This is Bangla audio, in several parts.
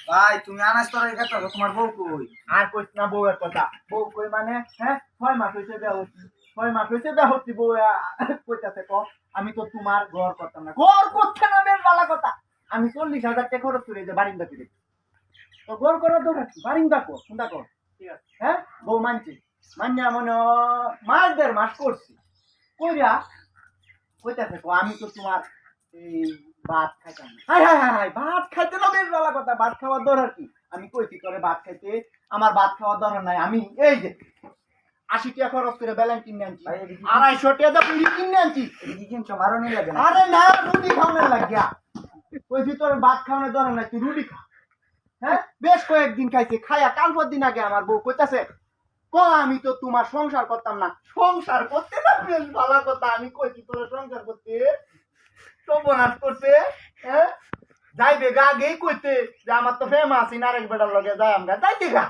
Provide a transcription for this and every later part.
ভাই তুমি আনাজ তরকারি খাচ্ছো তোমার বউ কই? আর কইস না বউয়ের কথা। বউ কই মানে হ্যাঁ 6 মাস হইছে বিয়া হইছি। 6 মাস হইছে বিয়া হইছি বউ কইতাছে ক আমি তো তোমার ঘর করতাম না। ঘর করতে না বেশ ভালো কথা। আমি 40,000 টাকা খরচ করে যে বারিন্দা কিনে। তো ঘর করার দরকার কি? বারিন্দা কর, কোনটা কর। ঠিক আছে। হ্যাঁ বউ মানছে। মান্যা মনে মাস 1.5 মাস করছি। কইরা কইতাছে ক আমি তো তোমার এই ভাত খাইতাম না। হাই হাই হাই হাই ভাত খাইতে না বেশ ভালো কথা। ভাত খাওয়ার দরকার কি? আমি কইছি তোরে ভাত খাইতে আমার ভাত খাওয়ার দরকার নাই। আমি এই যে 80 টাকা খরচ করে বেলেন কিনে আনছি। 250 টাকা দিয়ে পুরি কিনে আনছি। কি কিনছো মারো নি লাগে না? আরে না রুটি খাওয়ানোর লাগিয়া। কইছি তোর ভাত খাওয়ানোর দরকার নাই তুই রুটি খা। হ্যাঁ বেশ কয়েকদিন খাইছে খাইয়া কাল দিন আগে আমার বউ কইতাছে ক আমি তো তোমার সংসার করতাম না। সংসার করতে না বেশ ভালো কথা। আমি কইছি তোর সংসার করতে সর্বনাশ করছে। হ্যাঁ যাইবে গা আগেই কইতে যে আমার তো ফেমাস আরেক বেটার লগে যাই আমরা যাইতে গা।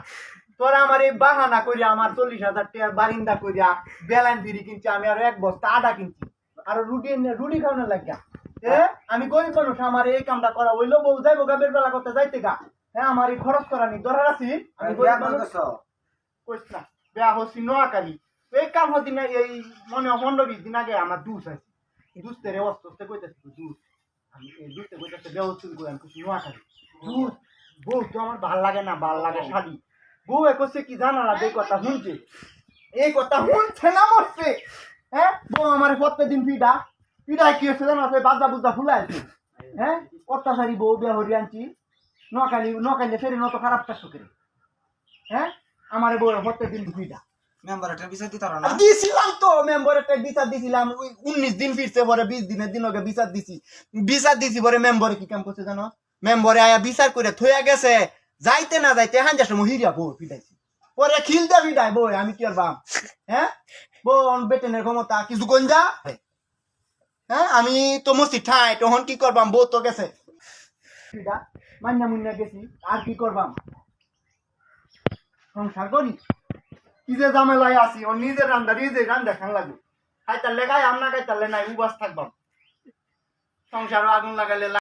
তোরা আমার এই বাহানা করিয়া আমার 40,000 টাকার বারিন্দা করিয়া বেলান বিড়ি কিনছি। আমি আর 1 বস্তা আটা কিনছি আর রুটি খাওয়ানোর লাগিয়া। আমি গরিব মানুষ আমার এই কামটা করা হইলো বউ যাইবো গা বের বেলা করতে যাইতে গা। হ্যাঁ আমার এই খরচ করা নি দরকার আছি। আমি গরিব মানুষ কইস না বেয়া হচ্ছি নোয়াখালী। এই কাম হতি না এই মনে 15-20 দিন আগে আমার দুস আছে। দুসতে রে অস্তে কইতেছি দুস। আমি এই দুসতে কইতেছে বেহস্তুল কই আমি কিছু নোয়াখালী দুস। বউ তো আমার ভাল লাগে না, ভাল লাগে শালি। বউ কইছে কি জানা না এই কথা শুনছে। এই কথা শুনছে না মরছে। হ্যাঁ বউ আমার প্রত্যেকদিন পিডা কি হচ্ছে জানা আছে বাজা বুজা ফুলাইছে। হ্যাঁ অত্যাচারী বউ বিয়া হরি আনছি। নোয়াখালী ফেরে নত খারাপ কাজ করে। হ্যাঁ আমার বউ প্রত্যেকদিন পিডা মেম্বার একটা বিচার দিতে পারো না? দিছিলাম তো মেম্বারের একটা বিচার দিছিলাম। 19 দিন ফিরছে পরে 20 দিনের দিন আগে বিচার দিছি পরে মেম্বারে কি কাম করছে জানো? মেম্বারে আয়া বিচার করে থইয়া গেছে যাইতে না যাইতে হাঞ্জার সময় হিরিয়া বউ পিটাইছি। পরে খিলতে পিটাই বই আমি কি করবাম? হ্যাঁ বোন বেটেনের ক্ষমতা কিছু গঞ্জা। হ্যাঁ আমি তো মসি ঠাই তখন কি করবাম? বউ তো গেছে মান্না মুন্না গেছি আর কি করবাম? সংসার করি কি যে ঝামেলায় আছি ও নিজের রান্দা খান লাগবে। খাইতার লেগাই আমরা খাইতারলে নাই উবাস থাকবাম। সংসারও আগুন লাগাইলে